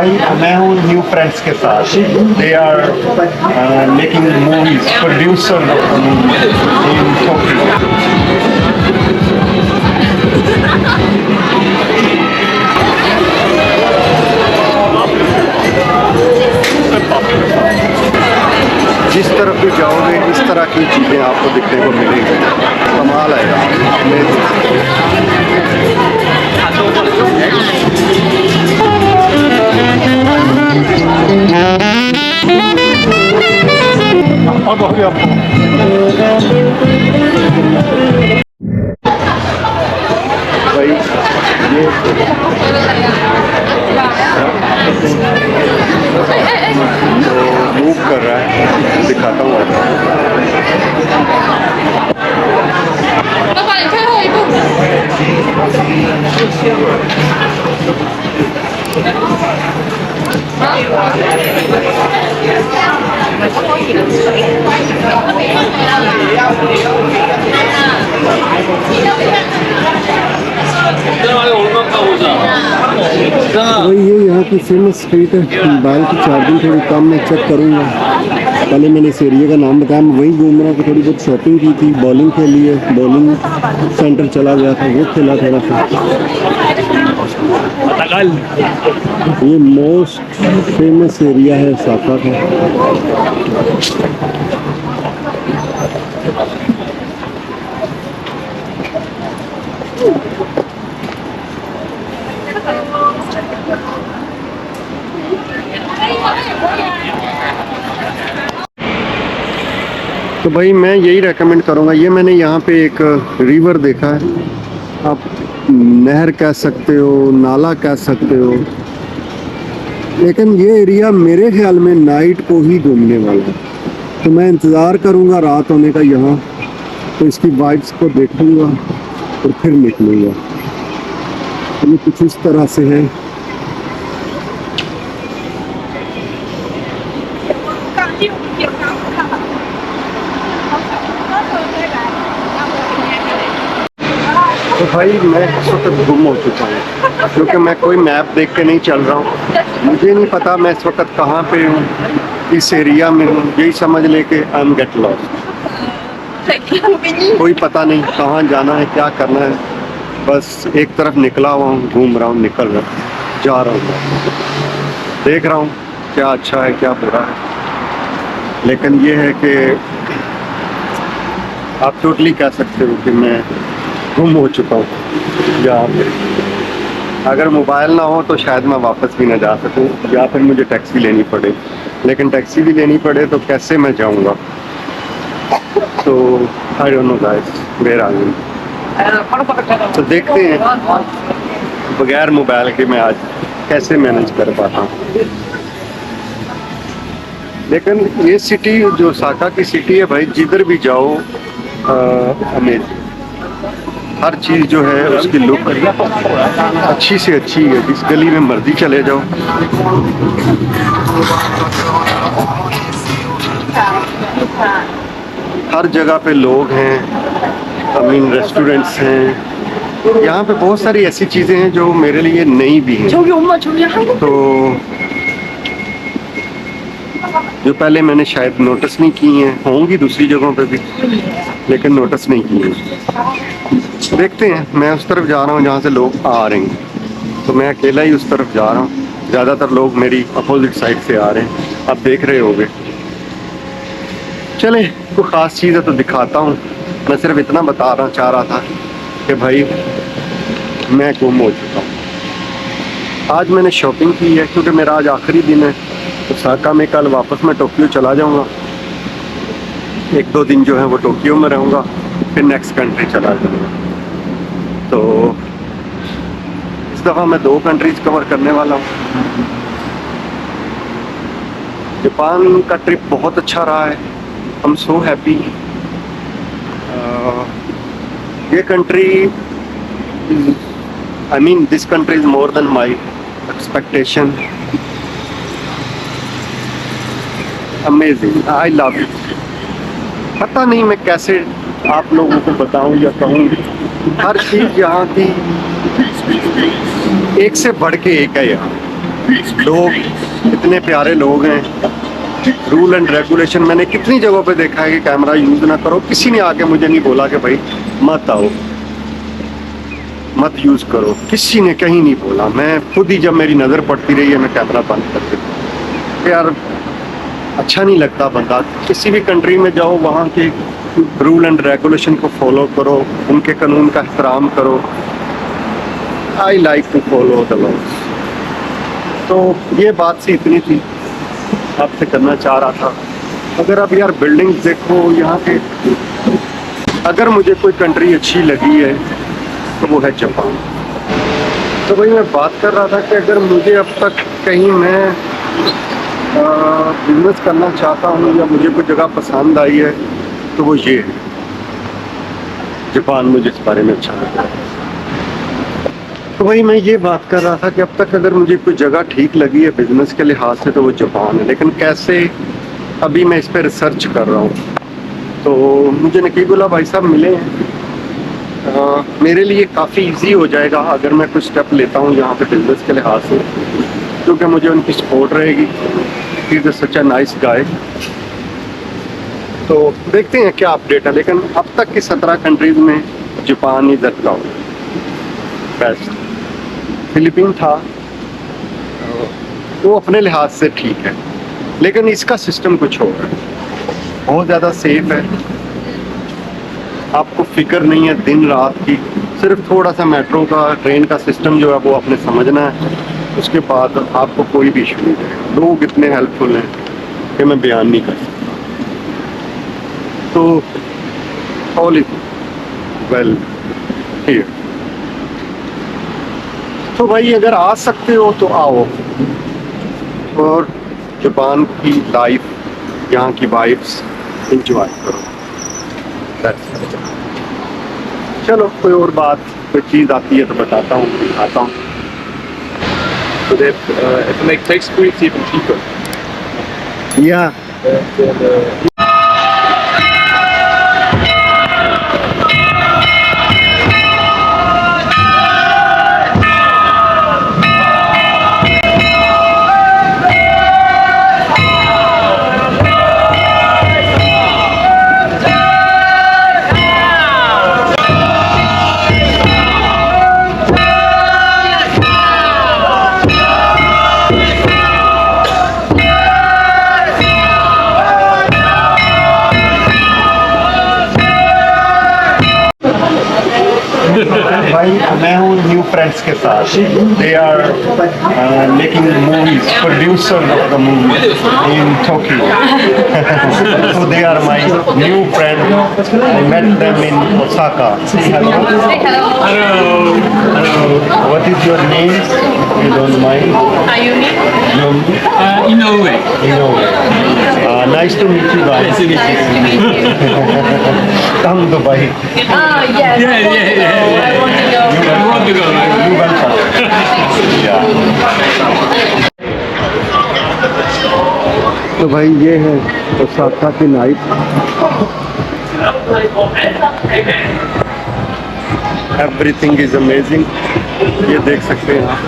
भाई मैं हूँ न्यू फ्रेंड्स के साथ। They are making movies, producer in Tokyo. जिस तरफ भी जाओगे इस तरह की चीज़ें आपको देखने को मिलेंगी। कमाल है यार, अब हो गया भाई ये मूव कर रहा है, दिखाता हूँ आपको। वही ये यहाँ की फेमस स्ट्रीट है। मोबाइल की चार्जिंग थोड़ी कम मैं चेक करूँगा। पहले मैंने इस एरिया का नाम बताया, मैं वहीं घूम रहा हूँ। थोड़ी बहुत शॉपिंग की थी, बॉलिंग खेली है, बॉलिंग सेंटर चला गया था, वो खेला थोड़ा सा। ये मोस्ट फेमस एरिया है ओसाका का। तो भाई मैं यही रेकमेंड करूँगा। ये मैंने यहाँ पे एक रिवर देखा है, आप नहर कह सकते हो, नाला कह सकते हो, लेकिन ये एरिया मेरे ख्याल में नाइट को ही घूमने वाला है। तो मैं इंतज़ार करूँगा रात होने का यहाँ, तो इसकी वाइब्स को देखूँगा और फिर निकलूँगा। ये कुछ इस तरह से है। तो भाई मैं इस वक्त गुम हो चुका हूँ, क्योंकि मैं कोई मैप देख के नहीं चल रहा हूँ। मुझे नहीं पता मैं इस वक्त कहाँ पे हूँ, इस एरिया में हूँ। यही समझ ले कि आई एम गेट लॉस्ट। कोई पता नहीं कहाँ जाना है, क्या करना है। बस एक तरफ निकला हुआ हूँ, घूम रहा हूँ, निकल रहा हूँ, जा रहा हूँ, देख रहा हूँ क्या अच्छा है क्या बुरा है। लेकिन ये है कि आप टोटली कह सकते हो कि मैं गुम हो चुका हूँ यहाँ पे। अगर मोबाइल ना हो तो शायद मैं वापस भी ना जा सकूँ, या फिर मुझे टैक्सी लेनी पड़े। लेकिन टैक्सी भी लेनी पड़े तो कैसे मैं जाऊँगा। तो I don't know guys where I am. तो देखते हैं बगैर मोबाइल के मैं आज कैसे मैनेज कर पाता हूँ। लेकिन ये सिटी जो ओसाका की सिटी है भाई, जिधर भी जाओ अमेजिंग। हर चीज़ जो है उसकी लुक अच्छी से अच्छी है। जिस गली में मर्जी चले जाओ, हर जगह पे लोग हैं, आई मीन रेस्टोरेंट्स हैं। यहाँ पे बहुत सारी ऐसी चीज़ें हैं जो मेरे लिए नई भी हैं, तो जो पहले मैंने शायद नोटिस नहीं की हैं, होंगी दूसरी जगहों पे भी, लेकिन नोटिस नहीं की हैं। देखते हैं। मैं उस तरफ जा रहा हूँ जहाँ से लोग आ रहे हैं, तो मैं अकेला ही उस तरफ जा रहा हूँ। ज़्यादातर लोग मेरी अपोजिट साइड से आ रहे हैं, आप देख रहे होंगे। चले, कोई ख़ास चीज़ है तो दिखाता हूँ। मैं सिर्फ इतना चाह रहा था कि भाई मैं गुम हो चुका हूँ। आज मैंने शॉपिंग की है, क्योंकि मेरा आज आखिरी दिन है ओसाका में। कल वापस मैं टोक्यो चला जाऊँगा। 1-2 दिन जो है वो टोक्यो में रहूँगा, फिर नेक्स्ट कंट्री चला जाऊँगा। तो इस दफ़ा मैं 2 कंट्रीज कवर करने वाला हूँ। जापान का ट्रिप बहुत अच्छा रहा है, आई एम सो हैप्पी। ये country, I mean this country is more than my expectation. Amazing, I love it. पता नहीं मैं कैसे आप लोगों को बताऊं या कहूं, हर चीज़ यहाँ की एक से बढ़ के एक है। यहाँ लोग इतने प्यारे लोग हैं। रूल एंड रेगुलेशन मैंने कितनी जगहों पे देखा है कि कैमरा यूज़ ना करो, किसी ने आके मुझे नहीं बोला कि भाई मत आओ, मत यूज़ करो, किसी ने कहीं नहीं बोला। मैं खुद ही जब मेरी नज़र पड़ती रही है मैं कैमरा बंद कर देता। यार अच्छा नहीं लगता, बंदा किसी भी कंट्री में जाओ वहाँ के रूल एंड रेगुलेशन को फॉलो करो, उनके कानून का एहतराम करो। I like to follow the laws. तो ये बात सी इतनी थी, आपसे करना चाह रहा था। अगर आप यार बिल्डिंग्स देखो यहाँ के, अगर मुझे कोई कंट्री अच्छी लगी है तो वो है जापान। तो भाई मैं बात कर रहा था कि अगर मुझे अब तक कहीं मैं बिजनेस करना चाहता हूँ या मुझे कोई जगह पसंद आई है तो वो ये है जापान। मुझे इस बारे में अच्छा लगा। तो भाई मैं ये बात कर रहा था कि अब तक अगर मुझे कोई जगह ठीक लगी है बिजनेस के लिहाज से तो वो जापान है। लेकिन कैसे, अभी मैं इस पर रिसर्च कर रहा हूँ। तो मुझे नकीबुल्लाह भाई साहब मिले हैं, मेरे लिए काफ़ी इजी हो जाएगा अगर मैं कुछ स्टेप लेता हूँ यहाँ पे बिजनेस के लिहाज से, क्योंकि मुझे उनकी सपोर्ट रहेगी। He is such a nice guy. तो देखते हैं क्या अपडेट है। लेकिन अब तक की 17 कंट्रीज में Japan he the top best. Philippine था, वो अपने लिहाज से ठीक है, लेकिन इसका सिस्टम कुछ और है, बहुत ज़्यादा सेफ है। आपको फिक्र नहीं है दिन रात की, सिर्फ थोड़ा सा मेट्रो का, ट्रेन का सिस्टम जो है वो आपने समझना है। उसके बाद आपको कोई भी इशू नहीं है। लोग इतने हेल्पफुल हैं कि मैं बयान नहीं कर सकता। तो ऑल इज वेल हियर। तो भाई अगर आ सकते हो तो आओ और जापान की लाइफ, यहाँ की वाइब्स एंजॉय करो। चलो कोई और बात, कोई चीज़ आती है तो बताता हूँ, दिखाता हूँ। So if they make taste-free, it's even cheaper. या भाई मैं हूँ न्यू फ्रेंड्स के साथ। They are making movies, producer of the movie in Tokyo. So they are my new friend. I met them in Osaka. Say hello. Hello. Hello. What is your name? If you don't mind. Ayumi. Yomi. Inoue. Inoue. Nice to meet you guys. Nice to meet you. Come Dubai. Yes. Yeah. I want to go. I want to go. You welcome. Yeah. तो भाई ये है Osaka की night. Everything is amazing, ये देख सकते हैं आप।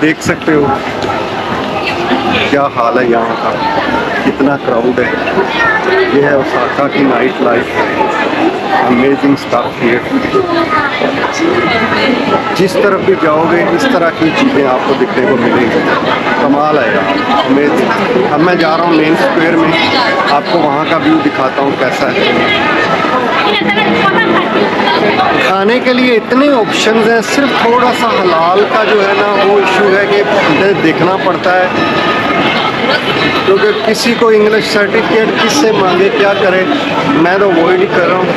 देख सकते हो क्या हाल है यहाँ का, कितना क्राउड है। ये है ओसाका की night life, amazing stuff here. जिस तरफ भी जाओगे इस तरह की चीज़ें आपको दिखने को मिलेंगी, कमाल है यार, अमेजिंग। अब मैं जा रहा हूँ मेन स्क्वायर में, आपको वहाँ का व्यू दिखाता हूँ कैसा है। खाने के लिए इतने ऑप्शंस हैं, सिर्फ थोड़ा सा हलाल का जो है ना वो इशू है कि देखना पड़ता है, क्योंकि किसी को इंग्लिश सर्टिफिकेट किससे मांगे क्या करे, मैं तो अवॉइड ही कर रहा हूँ।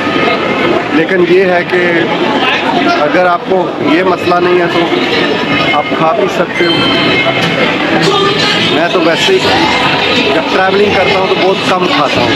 लेकिन ये है कि अगर आपको ये मसला नहीं है तो आप खा भी सकते हो। मैं तो वैसे ही जब ट्रैवलिंग करता हूँ तो बहुत कम खाता हूँ।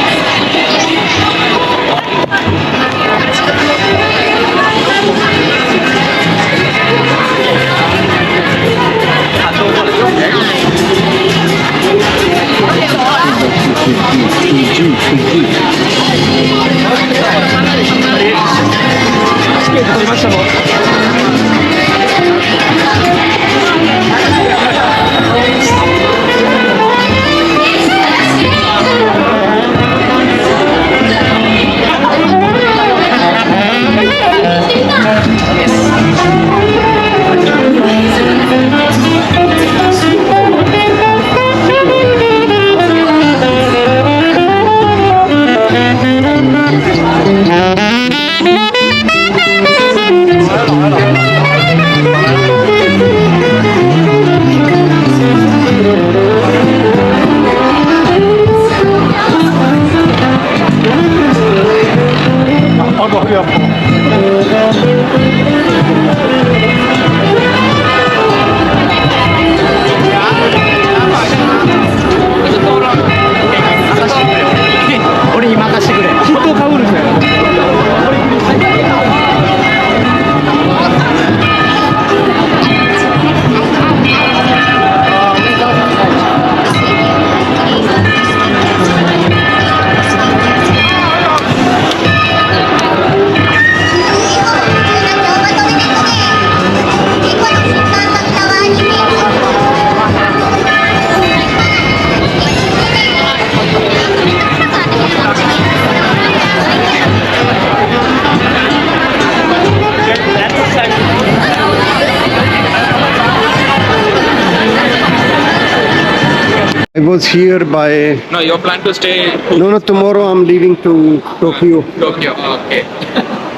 I was here by... No, you plan to stay No, tomorrow I'm leaving to Tokyo. Tokyo. Okay.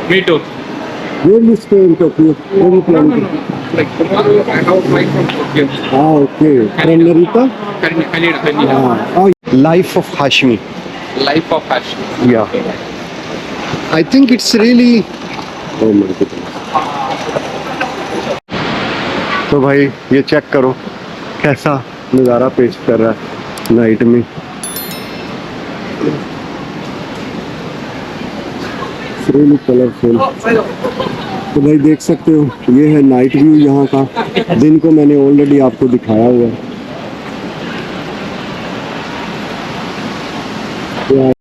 Me too. Where you stay in Tokyo? Where you plan to? Like tomorrow, I have flight from Tokyo. Ah, okay. From Narita? Kanina. Oh, Life of Hashmi. Life of Ash. Yeah. I think it's really... Oh my goodness. तो भाई ये check करो कैसा नज़ारा पेश कर रहा है नाइट में। Really colourful. तो भाई देख सकते हो ये है नाइट व्यू यहाँ का। दिन को मैंने ऑलरेडी आपको दिखाया हुआ है।